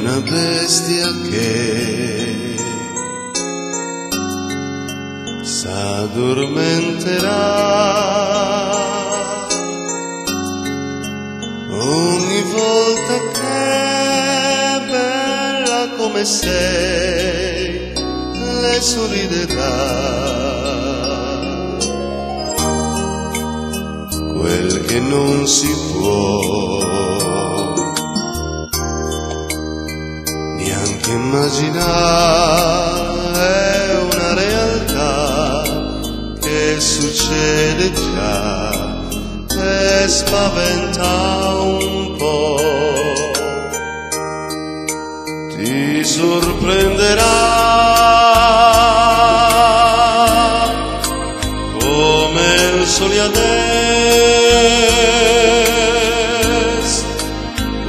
una bestia che s'addormenterà ogni volta che bella come sei le sorriderà. Quel che non si può neanche immaginare è una realtà che succede già e spaventa un po'. Ti sorprenderà come il sole adesso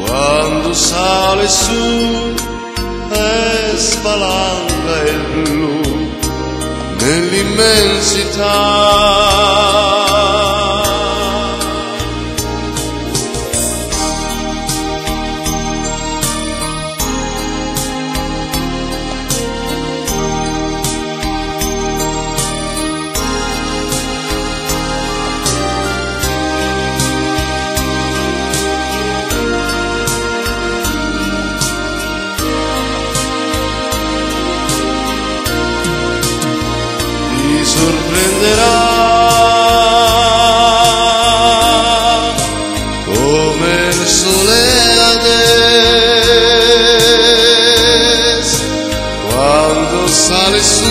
quando sale su e spalanca il blu nell'immensità. Ti sorprenderà come il sole adesso quando sale su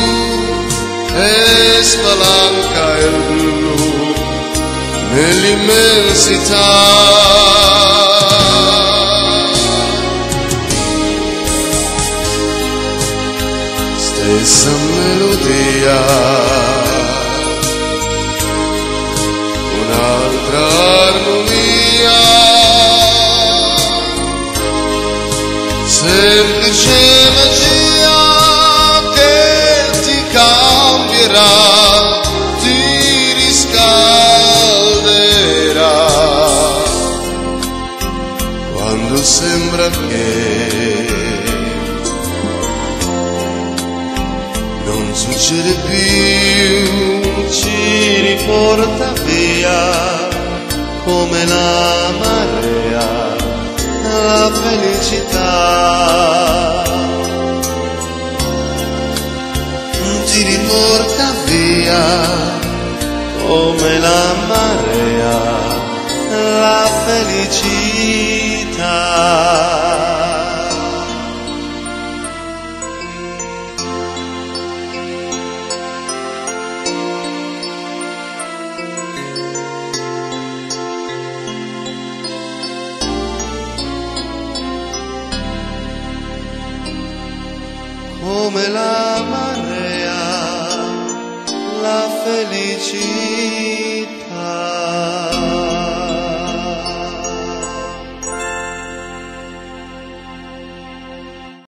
e spalanca il blu nell'immensità. Stessa melodia, un'altra armonia, semplice magia che ti cambierà, ti riscalderà quando sembra che non succede più, ci riporta via come la marea la felicità. Ci riporta via come la marea la felicità.